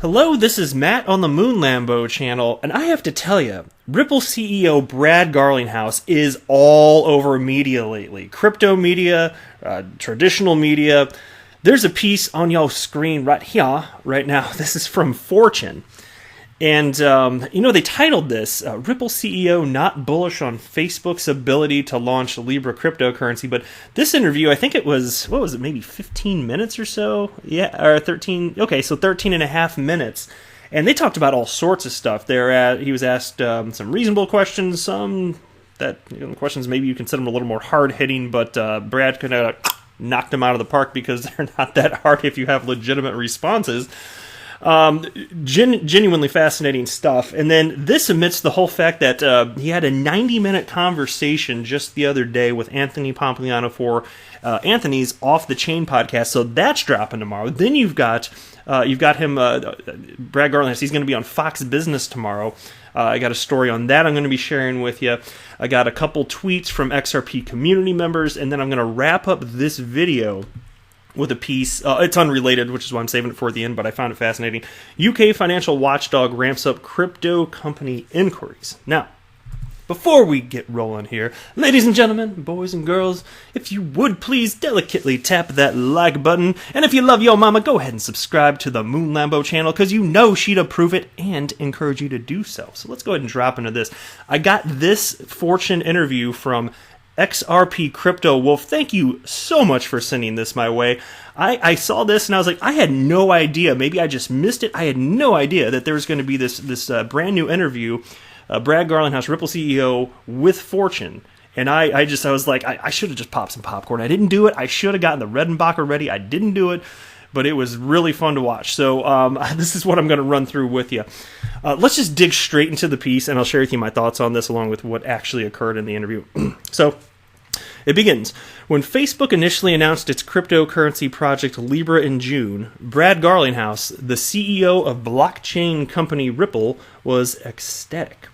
Hello, this is Matt on the Moon Lambo channel, and I have to tell you, Ripple CEO Brad Garlinghouse is all over media lately. Crypto media, traditional media. There's a piece on your screen right here, right now. This is from Fortune. And, they titled this, Ripple CEO Not Bullish on Facebook's Ability to Launch Libra Cryptocurrency. But this interview, I think it was, maybe 15 minutes or so? Yeah, or 13. Okay, so 13 and a half minutes. And they talked about all sorts of stuff. He was asked some reasonable questions, some that questions maybe you consider them a little more hard-hitting, but Brad kind of knocked them out of the park because they're not that hard if you have legitimate responses. Genuinely fascinating stuff. And then this amidst the whole fact that he had a 90-minute conversation just the other day with Anthony Pompliano for Anthony's Off the Chain podcast. So that's dropping tomorrow. Then you've got him, Brad Garlinghouse. He's going to be on Fox Business tomorrow. I got a story on that I'm going to be sharing with you. I got a couple tweets from XRP community members, and then I'm going to wrap up this video with a piece. It's unrelated, which is why I'm saving it for the end, but I found it fascinating. UK financial watchdog ramps up crypto company inquiries. Now, before we get rolling here, ladies and gentlemen, boys and girls, if you would please delicately tap that like button, and if you love your mama, go ahead and subscribe to the Moon Lambo channel, because you know she'd approve it and encourage you to do so. So let's go ahead and drop into this. I got this Fortune interview from XRP Crypto Wolf. Thank you so much for sending this my way. I saw this and I was like, I had no idea. Maybe I just missed it. I had no idea that there was going to be this brand new interview, Brad Garlinghouse, Ripple CEO, with Fortune. And I was like, I should have just popped some popcorn. I didn't do it. I should have gotten the Redenbacher ready. I didn't do it. But it was really fun to watch. So this is what I'm going to run through with you. Let's just dig straight into the piece, and I'll share with you my thoughts on this along with what actually occurred in the interview. So it begins. When Facebook initially announced its cryptocurrency project Libra in June, Brad Garlinghouse, the CEO of blockchain company Ripple, was ecstatic.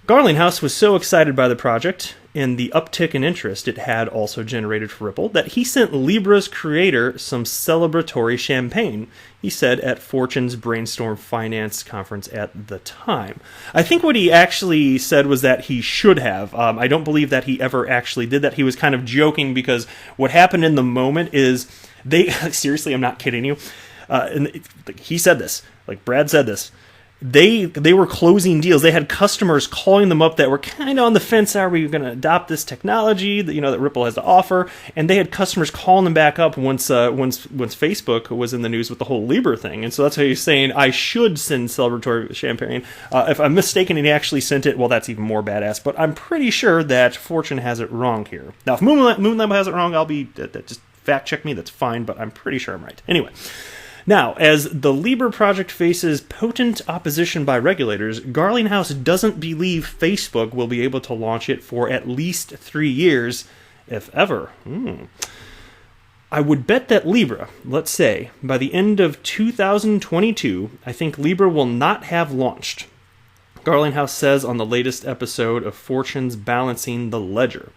Garlinghouse was so excited by the project and the uptick in interest it had also generated for Ripple that he sent Libra's creator some celebratory champagne, he said at Fortune's Brainstorm Finance conference at the time. I think what he actually said was that he should have. I don't believe that he ever actually did that. He was kind of joking because what happened in the moment is seriously, I'm not kidding you. And he said this, like Brad said this. They were closing deals. They had customers calling them up that were kind of on the fence. Are we going to adopt this technology that Ripple has to offer? And they had customers calling them back up once Facebook was in the news with the whole Libra thing. And so that's how he's saying I should send celebratory champagne. If I'm mistaken and he actually sent it, well, that's even more badass. But I'm pretty sure that Fortune has it wrong here. Now, if Moon Lambo has it wrong, I'll be just fact check me. That's fine. But I'm pretty sure I'm right. Anyway. Now, as the Libra project faces potent opposition by regulators, Garlinghouse doesn't believe Facebook will be able to launch it for at least 3 years, if ever. I would bet that Libra, let's say, by the end of 2022, I think Libra will not have launched. Garlinghouse says on the latest episode of Fortune's Balancing the Ledger.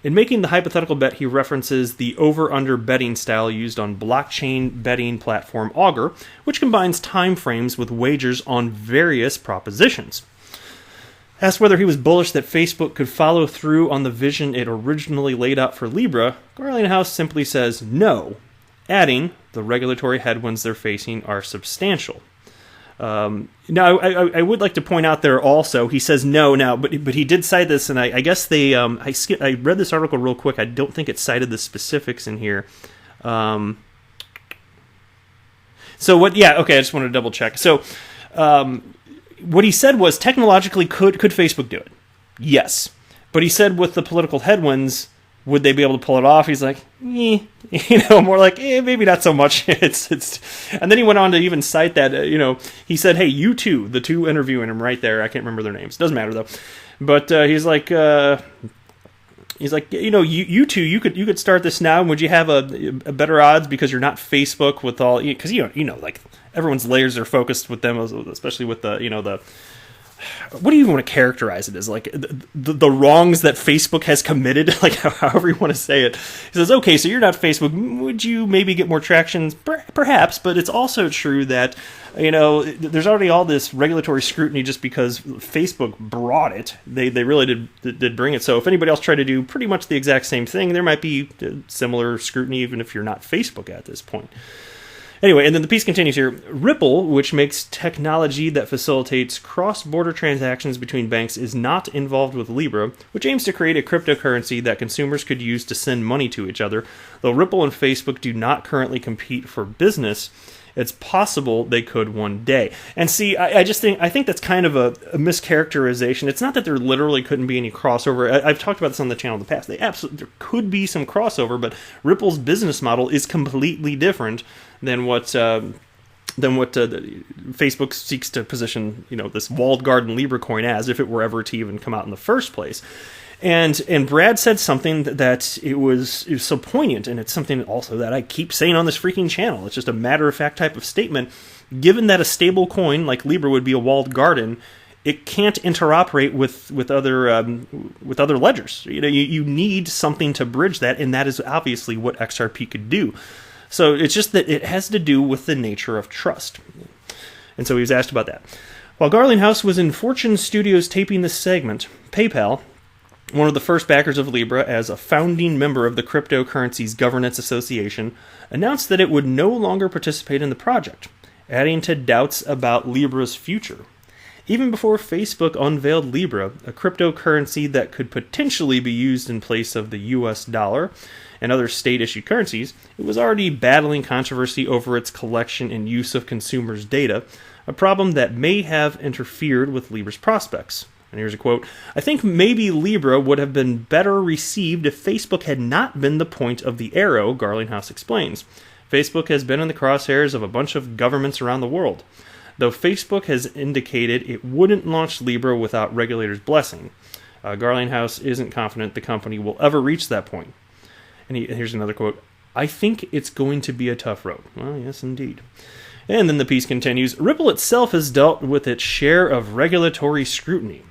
In making the hypothetical bet, he references the over-under betting style used on blockchain betting platform Augur, which combines time frames with wagers on various propositions. Asked whether he was bullish that Facebook could follow through on the vision it originally laid out for Libra, Garlinghouse simply says no, adding, the regulatory headwinds they're facing are substantial. Now, I would like to point out there also, he says no now, but he did cite this, and I guess I read this article real quick. I don't think it cited the specifics in here. I just wanted to double check. So, what he said was, technologically, could Facebook do it? Yes. But he said with the political headwinds, would they be able to pull it off? He's like, more like, maybe not so much. And then he went on to even cite that, he said, hey, you two, the two interviewing him right there, I can't remember their names. Doesn't matter though. But he's like, you two, you could start this now. And would you have a better odds because you're not Facebook with all, because like everyone's layers are focused with them, especially with the what do you even want to characterize it as? Like the wrongs that Facebook has committed, like however you want to say it. He says, okay, so you're not Facebook. Would you maybe get more traction? Perhaps, but it's also true that, there's already all this regulatory scrutiny just because Facebook brought it. They really did bring it. So if anybody else tried to do pretty much the exact same thing, there might be similar scrutiny even if you're not Facebook at this point. Anyway, and then the piece continues here. Ripple, which makes technology that facilitates cross-border transactions between banks, is not involved with Libra, which aims to create a cryptocurrency that consumers could use to send money to each other. Though Ripple and Facebook do not currently compete for business, it's possible they could one day. And see, I think that's kind of a mischaracterization. It's not that there literally couldn't be any crossover. I've talked about this on the channel in the past. There could be some crossover, but Ripple's business model is completely different than what Facebook seeks to position, this walled garden Libra coin as, if it were ever to even come out in the first place. And Brad said something that it was so poignant, and it's something also that I keep saying on this freaking channel. It's just a matter-of-fact type of statement. Given that a stable coin like Libra would be a walled garden, it can't interoperate with other ledgers. You need something to bridge that, and that is obviously what XRP could do. So it's just that it has to do with the nature of trust. And so he was asked about that. While Garlinghouse was in Fortune Studios taping this segment, PayPal, one of the first backers of Libra as a founding member of the Cryptocurrencies Governance Association, announced that it would no longer participate in the project, adding to doubts about Libra's future. Even before Facebook unveiled Libra, a cryptocurrency that could potentially be used in place of the US dollar and other state-issued currencies, it was already battling controversy over its collection and use of consumers' data, a problem that may have interfered with Libra's prospects. And here's a quote, "I think maybe Libra would have been better received if Facebook had not been the point of the arrow," Garlinghouse explains. "Facebook has been in the crosshairs of a bunch of governments around the world, though Facebook has indicated it wouldn't launch Libra without regulators' blessing. Garlinghouse isn't confident the company will ever reach that point." And here's another quote, "I think it's going to be a tough road." Well, yes, indeed. And then the piece continues, "Ripple itself has dealt with its share of regulatory scrutiny,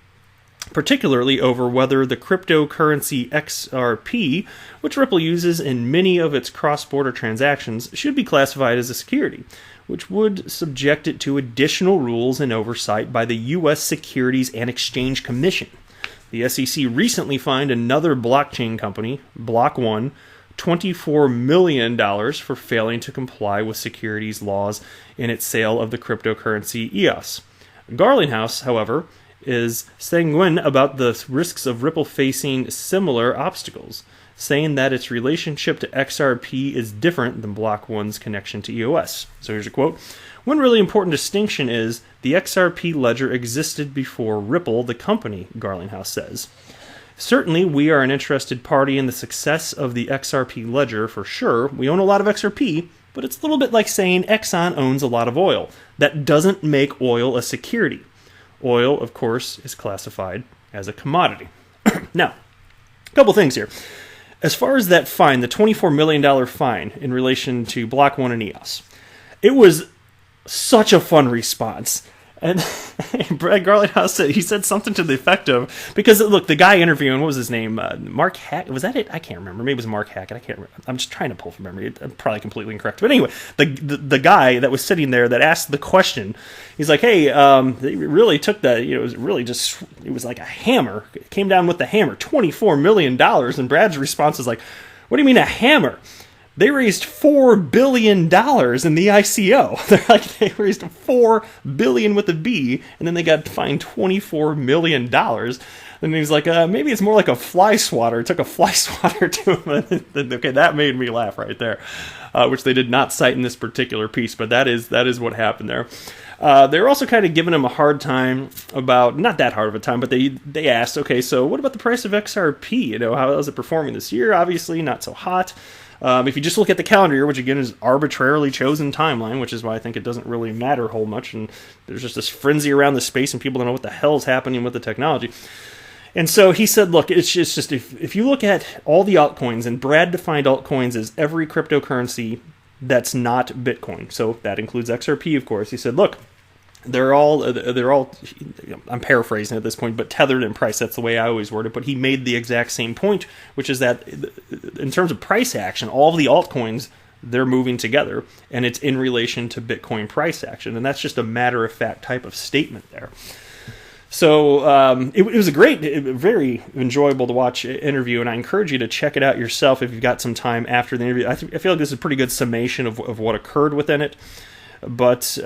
particularly over whether the cryptocurrency XRP, which Ripple uses in many of its cross-border transactions, should be classified as a security, which would subject it to additional rules and oversight by the U.S. Securities and Exchange Commission. The SEC recently fined another blockchain company, Block One, $24 million for failing to comply with securities laws in its sale of the cryptocurrency EOS. Garlinghouse, however, is sanguine about the risks of Ripple facing similar obstacles, saying that its relationship to XRP is different than Block One's connection to EOS. So here's a quote, "One really important distinction is the XRP ledger existed before Ripple, the company," Garlinghouse says. "Certainly, we are an interested party in the success of the XRP ledger for sure. We own a lot of XRP, but it's a little bit like saying Exxon owns a lot of oil. That doesn't make oil a security. Oil, of course, is classified as a commodity." Now, a couple things here. As far as that fine, the $24 million fine in relation to Block One and EOS, it was such a fun response. And Brad Garlinghouse said something to the effect of, because look, the guy interviewing, what was his name? Mark Hackett, was that it? I can't remember. Maybe it was Mark Hackett. I can't remember. I'm just trying to pull from memory. I'm probably completely incorrect. But anyway, the guy that was sitting there that asked the question, he's like, "Hey, they really took that. It was really just, it was like a hammer. It came down with the hammer, $24 million." And Brad's response is like, "What do you mean a hammer? They raised $4 billion in the ICO. They're like, they raised $4 billion with a B, and then they got fined $24 million. And he's like, maybe it's more like a fly swatter. It took a fly swatter to him. Okay, that made me laugh right there, which they did not cite in this particular piece, but that is what happened there. They were also kind of giving him a hard time about, not that hard of a time, but they asked, okay, so what about the price of XRP? How is it performing this year? Obviously not so hot. If you just look at the calendar year, which again is arbitrarily chosen timeline, which is why I think it doesn't really matter a whole much, and there's just this frenzy around the space and people don't know what the hell is happening with the technology. And so he said, look, it's just if you look at all the altcoins, and Brad defined altcoins as every cryptocurrency that's not Bitcoin, so that includes XRP, of course. He said, look, they're all, I'm paraphrasing at this point, but tethered in price. That's the way I always word it. But he made the exact same point, which is that in terms of price action, all of the altcoins, they're moving together, and it's in relation to Bitcoin price action. And that's just a matter-of-fact type of statement there. So it was a great, very enjoyable to watch interview, and I encourage you to check it out yourself if you've got some time after the interview. I feel like this is a pretty good summation of what occurred within it. But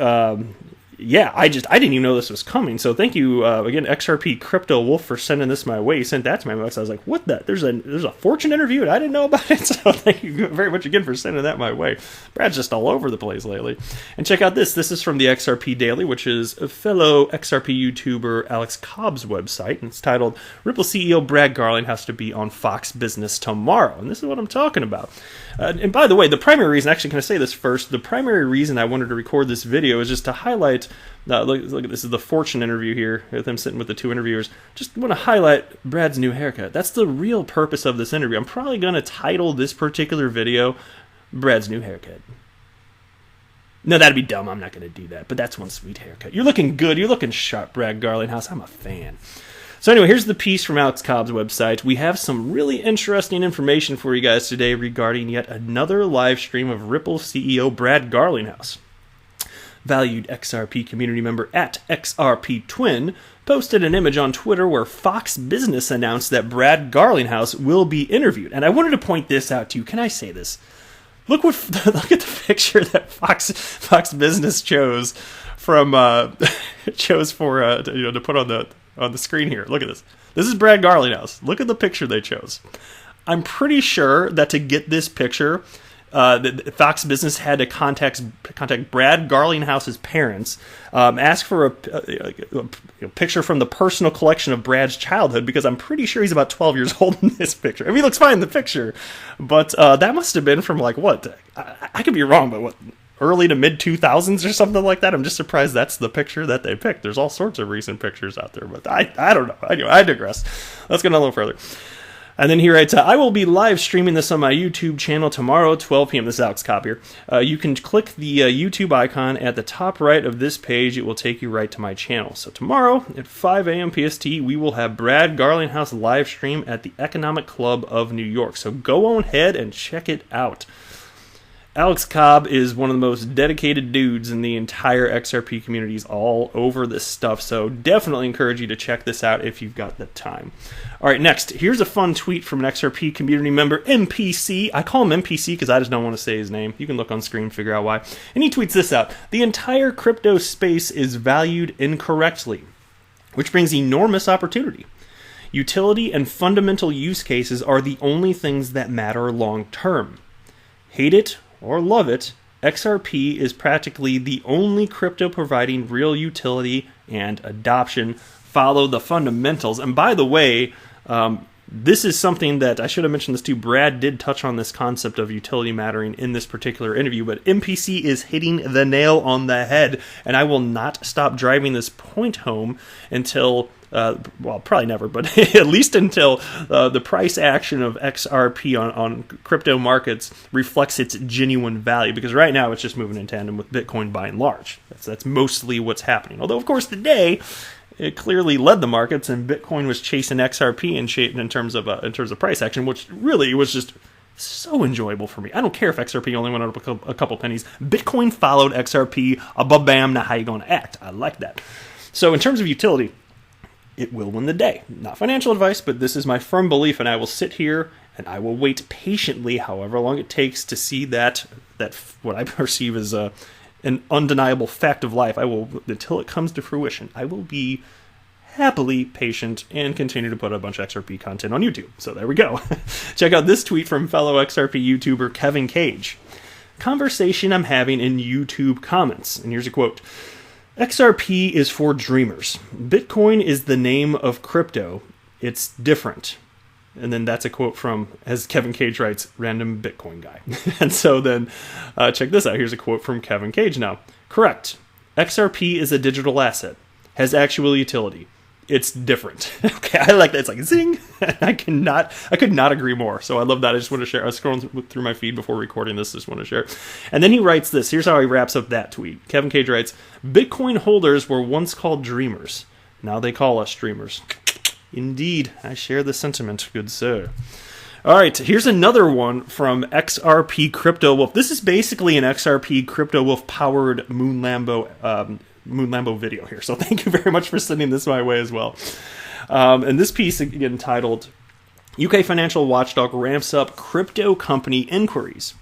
yeah, I didn't even know this was coming. So thank you again, XRP Crypto Wolf, for sending this my way. He sent that to my inbox. I was like, what the? There's a Fortune interview, and I didn't know about it. So thank you very much again for sending that my way. Brad's just all over the place lately. And check out this. This is from the XRP Daily, which is a fellow XRP YouTuber Alex Cobb's website. And it's titled, Ripple CEO Brad Garlinghouse to be on Fox Business tomorrow. And this is what I'm talking about. And by the way, the primary reason, actually, can I say this first? The primary reason I wanted to record this video is just to highlight, look at this is the Fortune interview here, with him sitting with the two interviewers. Just want to highlight Brad's new haircut. That's the real purpose of this interview. I'm probably going to title this particular video, Brad's new haircut. No, that'd be dumb. I'm not going to do that. But that's one sweet haircut. You're looking good. You're looking sharp, Brad Garlinghouse. I'm a fan. So anyway, here's the piece from Alex Cobb's website. We have some really interesting information for you guys today regarding yet another live stream of Ripple CEO Brad Garlinghouse. Valued XRP community member at XRP Twin posted an image on Twitter where Fox Business announced that Brad Garlinghouse will be interviewed. And I wanted to point this out to you. Can I say this? Look at the picture that Fox Business chose from to put on the screen here. Look at this. This is Brad Garlinghouse. Look at the picture they chose. I'm pretty sure that to get this picture, Fox Business had to contact Brad Garlinghouse's parents, ask for a picture from the personal collection of Brad's childhood, because I'm pretty sure he's about 12 years old in this picture. I mean, he looks fine in the picture, but that must have been from like what? I could be wrong, but what? Early to mid 2000s or something like that. I'm just surprised that's the picture that they picked. There's all sorts of recent pictures out there, but I don't know. Anyway, I digress. Let's go a little further. And then he writes, I will be live streaming this on my YouTube channel tomorrow at 12 p.m. This is Alex Cobb here. You can click the YouTube icon at the top right of this page. It will take you right to my channel. So tomorrow at 5 a.m. PST, we will have Brad Garlinghouse live stream at the Economic Club of New York. So go on ahead and check it out. Alex Cobb is one of the most dedicated dudes in the entire XRP community. He's all over this stuff, so definitely encourage you to check this out if you've got the time. All right, next, here's a fun tweet from an XRP community member, MPC. I call him MPC because I just don't want to say his name. You can look on screen and figure out why. And he tweets this out. The entire crypto space is valued incorrectly, which brings enormous opportunity. Utility and fundamental use cases are the only things that matter long term. Hate it or love it, XRP is practically the only crypto providing real utility and adoption. Follow the fundamentals. And by the way, this is something that I should have mentioned this too. Brad did touch on this concept of utility mattering in this particular interview, but MPC is hitting the nail on the head, and I will not stop driving this point home until probably never, but at least until the price action of XRP on crypto markets reflects its genuine value, because right now it's just moving in tandem with Bitcoin by and large. That's mostly what's happening. Although, of course, today it clearly led the markets, and Bitcoin was chasing XRP in terms of price action, which really was just so enjoyable for me. I don't care if XRP only went up a couple pennies. Bitcoin followed XRP. Bam, now how you going to act? I like that. So in terms of utility, it will win the day. Not financial advice, but this is my firm belief, and I will sit here and I will wait patiently, however long it takes, to see that what I perceive as an undeniable fact of life. I will, until it comes to fruition, I will be happily patient and continue to put a bunch of XRP content on YouTube. So there we go. Check out this tweet from fellow XRP YouTuber Kevin Cage. Conversation I'm having in YouTube comments. And here's a quote. XRP is for dreamers. Bitcoin is the name of crypto. It's different. And then that's a quote from, as Kevin Cage writes, random Bitcoin guy. And so then, check this out. Here's a quote from Kevin Cage now. Correct. XRP is a digital asset. Has actual utility. it's different. Okay, I like that. It's like zing. I could not agree more. So I love that. I just want to share. I was scrolling through my feed before recording this. Just want to share. And then he writes this. Here's how he wraps up that tweet. Kevin Cage writes, Bitcoin holders were once called dreamers. Now they call us dreamers. Indeed, I share the sentiment, good sir. All right, here's another one from XRP Crypto Wolf. This is basically an XRP Crypto Wolf powered Moon Lambo video here. So thank you very much for sending this my way as well. And this piece, again, titled, UK Financial Watchdog Ramps Up Crypto Company Inquiries.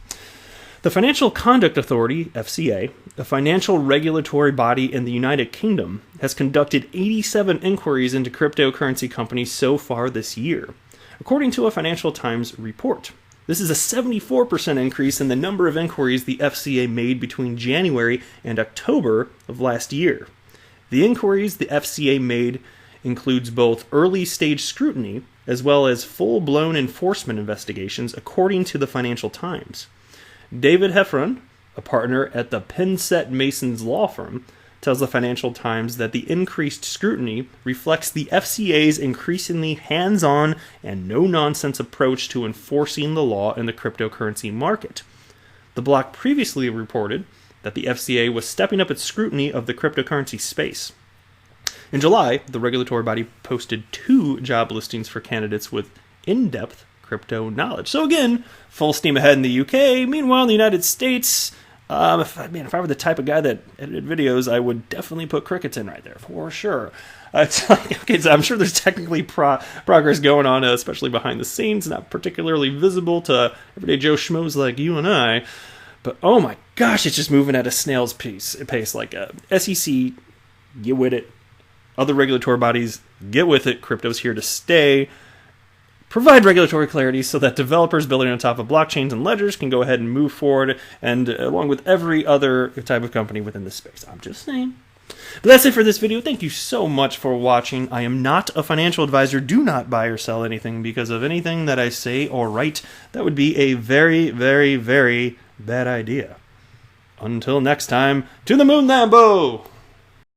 The Financial Conduct Authority, FCA, a financial regulatory body in the United Kingdom, has conducted 87 inquiries into cryptocurrency companies so far this year, according to a Financial Times report. This is a 74% increase in the number of inquiries the FCA made between January and October of last year. The inquiries the FCA made includes both early-stage scrutiny as well as full-blown enforcement investigations, according to the Financial Times. David Heffron, a partner at the Pensett Masons law firm, tells the Financial Times that the increased scrutiny reflects the FCA's increasingly hands-on and no-nonsense approach to enforcing the law in the cryptocurrency market. The block previously reported that the FCA was stepping up its scrutiny of the cryptocurrency space. In July, the regulatory body posted 2 job listings for candidates with in-depth crypto knowledge. So again, full steam ahead in the UK. Meanwhile, in the United States, if I were the type of guy that edited videos, I would definitely put crickets in right there, for sure. It's like, okay, so I'm sure there's technically progress going on, especially behind the scenes, not particularly visible to everyday Joe Schmoes like you and I. But oh my gosh, it's just moving at a snail's pace. Like SEC, get with it. Other regulatory bodies, get with it. Crypto's here to stay. Provide regulatory clarity so that developers building on top of blockchains and ledgers can go ahead and move forward, and along with every other type of company within this space. I'm just saying. But that's it for this video. Thank you so much for watching. I am not a financial advisor. Do not buy or sell anything because of anything that I say or write. That would be a very, very, very bad idea. Until next time, to the Moon Lambo!